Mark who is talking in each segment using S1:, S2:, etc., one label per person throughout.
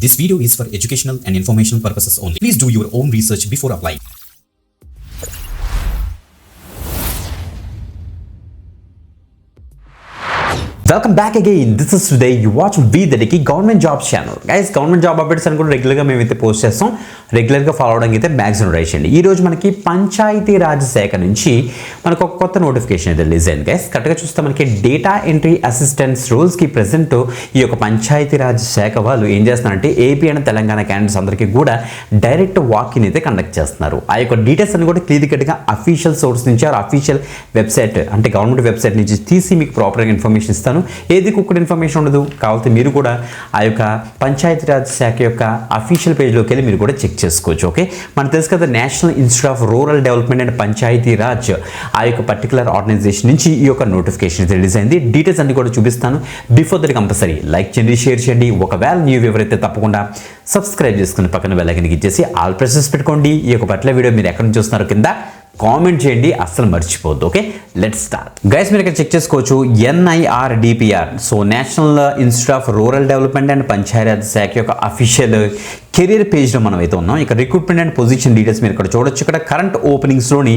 S1: This video is for educational and informational purposes only. Please do your own research before applying.
S2: Welcome back again. This is today you watch we దడికి government jobs channel. Guys, government job updates అని కూడా రెగ్యులర్గా మేమైతే post చేస్తాం. రెగ్యులర్గా follow అవడానికి అయితే maximum try చేయండి. ఈ రోజు మనకి పంచాయతీ రాజ్ శాఖ నుంచి మనకు ఒక కొత్త నోటిఫికేషన్ అయితే రిలీజ్ అయింది. గైస్, కరెక్ట్గా చూస్తే మనకి డేటా ఎంట్రీ అసిస్టెంట్స్ రోల్స్కి ప్రెసెంట్ ఈ యొక్క పంచాయతీ రాజ్ శాఖ వాళ్ళు ఏం చేస్తున్నారంటే ఏపీ అండ్ తెలంగాణ క్యాండిడేట్స్ అందరికీ కూడా డైరెక్ట్ వాకింగ్ అయితే కండక్ట్ చేస్తున్నారు. ఆ యొక్క డీటెయిల్స్ అన్ని కూడా క్లియర్ కట్గా అఫీషియల్ సోర్స్ నుంచి అఫీషియల్ వెబ్సైట్ అంటే గవర్నమెంట్ వెబ్సైట్ నుంచి తీసి మీకు ప్రాపర్గా ఇన్ఫర్మేషన్ ఇస్తాను. ఏది కుక్కడ ఇన్ఫర్మేషన్ ఉండదు. కాకపోతే మీరు కూడా ఆ యొక్క పంచాయతీరాజ్ శాఖ యొక్క అఫీషియల్ పేజ్లోకి వెళ్ళి మీరు కూడా చెక్ చేసుకోవచ్చు. ఓకే, మనకు తెలుసు కదా, national institute of rural development and Panchayati Raj ఆ యొక్క పర్టికులర్ ఆర్గనైజేషన్ నుంచి ఈ యొక్క నోటిఫికేషన్ రిలీజ్ అయింది. డీటెయిల్స్ అన్ని కూడా చూపిస్తాను. బిఫోర్ దట్ కంపల్సరీ లైక్ చేయండి, షేర్ చేయండి. ఒకవేళ న్యూ ఎవరైతే తప్పకుండా సబ్స్క్రైబ్ చేసుకుని పక్కన బెల్ ఐకాన్ ఇచ్చేసి ఆల్ ప్రెసెస్ పెట్టుకోండి. ఈ యొక్క పర్టికులర్ వీడియో మీరు ఎక్కడ నుంచి చూస్తున్నారో కింద కామెంట్ చేయండి, అస్సలు మర్చిపోద్దు. Okay, let's start. గైస్, మీరు ఇక్కడ చెక్ చేసుకోవచ్చు NIRDPR. So national institute of rural development and Panchayati Raj శాఖ యొక్క అఫీషియల్ కెరీర్ పేజ్లో మనం అయితే ఉన్నాం. ఇక్కడ రిక్రూట్మెంట్ అండ్ పొజిషన్ డీటెయిల్స్ మీరు ఇక్కడ చూడొచ్చు. ఇక్కడ కరెంట్ ఓపెనింగ్స్లోని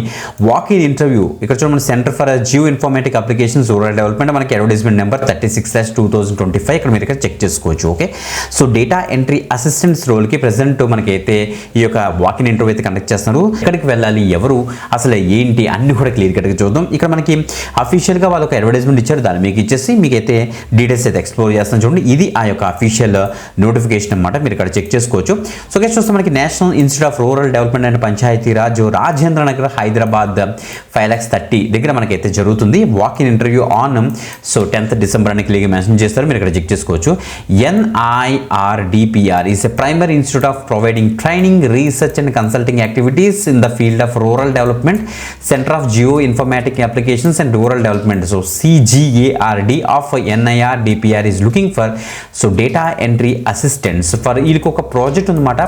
S2: వాక్ ఇన్ ఇంటర్వ్యూ ఇక్కడ చూడండి, centre for geo informatic applications rural development, మనకి అడ్వర్టైజ్మెంట్ నెంబర్ 36/2025 ఇక్కడ మీరు ఇక్కడ చెక్ చేసుకోవచ్చు. Okay, so data entry assistants రోల్కి ప్రెసెంట్ మనకైతే ఈ యొక్క వాక్ ఇన్ ఇంటర్వ్యూ అయితే కండక్ట్ చేస్తున్నారు. ఇక్కడికి వెళ్ళాలి, ఎవరు, అసలు ఏంటి అన్ని కూడా క్లియర్ కట్గా చూద్దాం. ఇక్కడ మనకి అఫీషియల్గా వాళ్ళు ఒక అడ్వర్టైజ్మెంట్ ఇచ్చారు, దాన్ని మీకు ఇచ్చేసి మీకైతే డీటెయిల్స్ అయితే ఎక్స్ప్లోర్ చేస్తాను. చూడండి, ఇది ఆ యొక్క అఫీషియల్ నోటిఫికేషన్ అన్నమాట. మీరు ఇక్కడ చెక్ చేసుకోవచ్చు. సో గైస్, చూస్తే మనకి national institute of rural development and Panchayati Raj Rajendra Nagar Hyderabad 5,30,000 దగ్గర మనకైతే జరుగుతుంది. Walk in interview on 10th December అని క్లియర్గా మెన్షన్ చేస్తారు. మీరు ఇక్కడ చెక్ చేసుకోవచ్చు. NIRDPR is a primary institute of providing training, research and consulting activities in the field of rural development, centre of geo informatic applications and rural development. So CGARD of NIRDPR is looking for data entry assistants for. వీళ్ళకి ఒక project ఉందన్నమాట,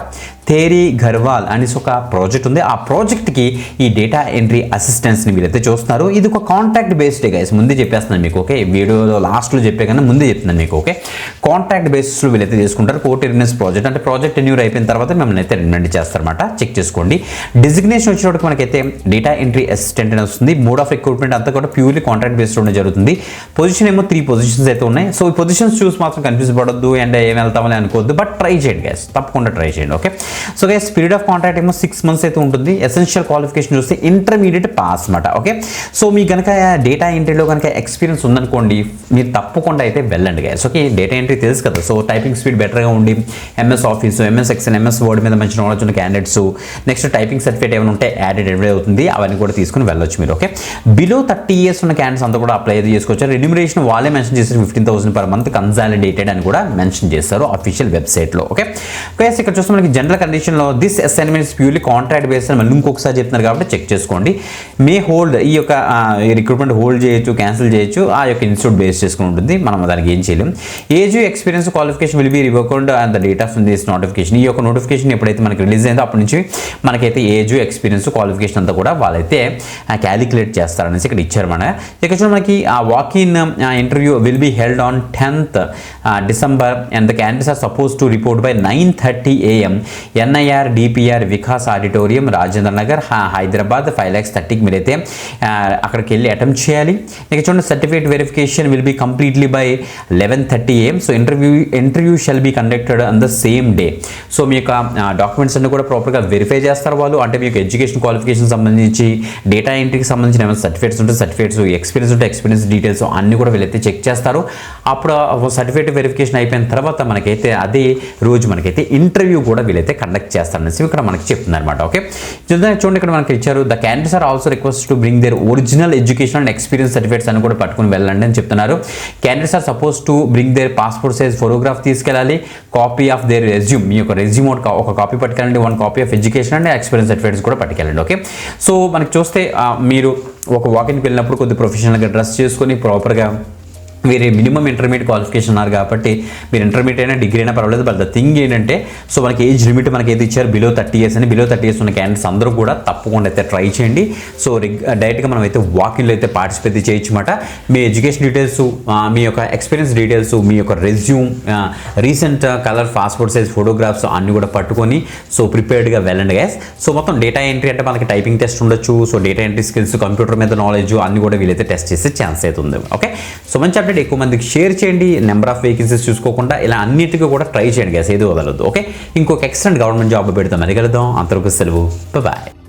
S2: theory Garhwal అనేసి ఒక project ఉంది. ఆ ప్రాజెక్ట్కి ఈ data entry అసిస్టెంట్స్ని వీళ్ళైతే చూస్తున్నారు. ఇది ఒక కాంట్రాక్ట్ బేస్డ్ గైస్, ముందే చెప్పేస్తున్నాను మీకు. ఓకే, వీడియోలో లాస్ట్లో చెప్పే కన్నా ముందే చెప్తున్నాను మీకు. ఓకే, కాంట్రాక్ట్ బేసిస్లో వీళ్ళైతే చేసుకుంటారు. కోర్ట్ రినెన్స్ ప్రాజెక్ట్ అంటే ప్రాజెక్ట్ ఎన్యూర్ అయిపోయిన తర్వాత మిమ్మల్ని అయితే రిమెండ్ చేస్తారన్నమాట. చెక్ చేసుకోండి. డిజిగ్నేషన్ వచ్చినప్పుడు మనకైతే డేటా ఎంట్రీ అసిస్టెంట్ అని వస్తుంది. మోడ్ ఆఫ్ రిక్రూట్మెంట్ అంతా కూడా ప్యూర్లీ కాంట్రాక్ట్ బేస్డ్లోనే జరుగుతుంది. పొజిషన్ ఏమో 3 పొజిషన్స్ అయితే ఉన్నాయి. సో ఈ పొజిషన్స్ చూసి మాత్రం కన్ఫ్యూజ్ పడొద్దు అండ్ ఏం వెళ్తామని అనుకోవద్దు, బట్ ట్రై చేయండి గైస్, తప్పకుండా ట్రై చేయండి. Okay, so guys, period of contract ఏమో 6 months అయితే ఉంటుంది. ఎసెన్షియల్ క్వాలిఫికేషన్ చూస్తే ఇంటర్మీడియట్ పాస్ అనమాట. ఓకే, సో మీ కనుక డేటా ఎంట్రీలో కనుక ఎక్స్పీరియన్స్ ఉందనుకోండి, మీరు తప్పకుండా అయితే వెళ్ళండి గైస్. ఓకే, డేటా ఎంట్రీ తెలుసు కదా, సో టైపింగ్ స్పీడ్ బెటర్గా ఉండి MS office, MS Excel, MS Word మీద మంచి నాలెడ్జ్ ఉన్న క్యాండిడేట్స్, నెక్స్ట్ టైపింగ్ సర్టిఫికేట్ ఏమైనా ఉంటే యాడెడ్ అవుతుంది, అవన్నీ కూడా తీసుకుని వెళ్ళొచ్చు మీరు. ఓకే, బిలో 30 years ఉన్న క్యాండిడేట్స్ అంతా కూడా అప్లై అయితే చేసుకోవచ్చు. రెన్యూమరేషన్ వాళ్ళే మెన్షన్ చేశారు, 15,000 per month కన్సాలిడేటెడ్ అని కూడా మెన్షన్ చేస్తారు అఫీషియల్ వెబ్సైట్లో. ఓకే గైస్, ఇక్కడ చూస్తే మనకి జనరల్ కండిషన్లో this assignment is purely contract based అని మళ్ళీ ఇంకొకసారి చెప్తున్నారు కాబట్టి చెక్ చేసుకోండి. మే హోల్డ్ ఈ యొక్క రిక్రూట్మెంట్ హోల్డ్ చేయొచ్చు, క్యాన్సిల్ చేయొచ్చు, ఆ యొక్క ఇన్స్టిట్యూట్ బేస్ చేసుకుని ఉంటుంది. మనం దానికి ఏం చేయలేం. Age, experience, qualification will be revoked and the date of this notification. ఈ యొక్క నోటిఫికేషన్ ఎప్పుడైతే మనకి రిలీజ్ అయిందో అప్పటి నుంచి మనకైతే ఏజ్, ఎక్స్పీరియన్స్, క్వాలిఫికేషన్ అంతా కూడా వాళ్ళైతే క్యాలిక్యులేట్ చేస్తారనేసి ఇక్కడ ఇచ్చారన్నమాట. ఇక్కడ చూడండి, మనకి ఆ walk in interview will be held on 10th December and the candidates are supposed to report by 9:30 AM NIRDPR Vikas auditorium Rajendra Nagar Hyderabad 5,30,000 మీరైతే అక్కడికి వెళ్ళి అటెంప్ట్ చేయాలి. ఇక చూడండి, certificate verification will be completely by 11:30 AM. So interview shall be conducted on the same day. So మీ యొక్క documents అన్ని కూడా ప్రాపర్గా వెరిఫై చేస్తారు వాళ్ళు. అంటే మీకు ఎడ్యుకేషన్ క్వాలిఫికేషన్ సంబంధించి, డేటా ఎంట్రీకి సంబంధించిన ఏమైనా సర్టిఫికేట్స్ ఉంటే సర్టిఫికేట్స్, ఎక్స్పీరియన్స్ ఉంటే ఎక్స్పీరియన్స్ డీటెయిల్స్ అన్ని కూడా వీళ్ళైతే చెక్ చేస్తారు. అప్పుడు సర్టిఫికేట్ వెరిఫికేషన్ అయిపోయిన తర్వాత మనకైతే అదే రోజు మనకైతే ఇంటర్వ్యూ కూడా వీళ్ళైతే కండక్ట్ చేస్తారనేసి ఇక్కడ మనకి చెప్తున్నారు అనమాట. ఓకే, చూడండి, ఇక్కడ మనకి ఇచ్చారు, the candidates are also request to bring their original education and experience certificates అని కూడా పట్టుకుని వెళ్ళండి అని చెప్తున్నారు. Candidates are suppose to bring their passport size photograph తీసుకెళ్ళాలి, కాపీ ఆఫ్ దేర్ రెజ్యూమ్, మీ యొక్క రెజ్యూమ్ ఒక కాపీ పట్టుకెళ్ళండి, 1 copy of education and experience certificates కూడా పట్టుకెళ్ళండి. ఓకే, సో మనకి చూస్తే మీరు ఒక వాకిన్కి వెళ్ళినప్పుడు కొద్ది ప్రొఫెషనల్గా డ్రెస్ చేసుకొని ప్రాపర్గా వేరే మినిమం ఇంటర్మీడియట్ క్వాలిఫికేషన్ ఉన్నారు కాబట్టి మీరు ఇంటర్మీడియట్ అయినా డిగ్రీ అయినా పర్వాలేదు. బట్ ద థింగ్ ఏంటంటే సో మనకి ఏజ్ లిమిట్ మనకి ఏది ఇచ్చారు బిలో 30 years అని. బిలో 30 years ఉన్న క్యాండిడేట్స్ అందరూ కూడా తప్పకుండా అయితే ట్రై చేయండి. సో డైరెక్ట్గా మనం అయితే వాకిన్లో అయితే పార్టిసిపేట్ చేయొచ్చు అన్నమాట. మీ ఎడ్యుకేషన్ డీటెయిల్స్, మీ యొక్క ఎక్స్పీరియన్స్ డీటెయిల్స్, మీ యొక్క resume, recent colour passport size photographs అన్నీ కూడా పట్టుకొని సో ప్రిపేర్డ్గా వెళ్ళండి గైస్. సో మొత్తం డేటా ఎంట్రీ అంటే మనకి టైపింగ్ టెస్ట్ ఉండొచ్చు. So data entry skills, computer మీద నాలెడ్జ్ అన్ని కూడా వీలైతే టెస్ట్ చేసే ఛాన్స్ అయితే ఉంది. ఓకే, సో మంచి అప్డేట్. ఎక్కువ మందికి షేర్ చేయండి. నెంబర్ ఆఫ్ వేకెన్సీస్ చూసుకోకుండా ఇలా అన్నిటికీ కూడా ట్రై చేయండి గైస్, ఏది వదలొద్దు. ఓకే, ఇంకొక ఎక్సలెంట్ గవర్నమెంట్ జాబ్ పెడతాం, మరి కలుద్దాం. అంతవరకు సెలవు, బాయ్.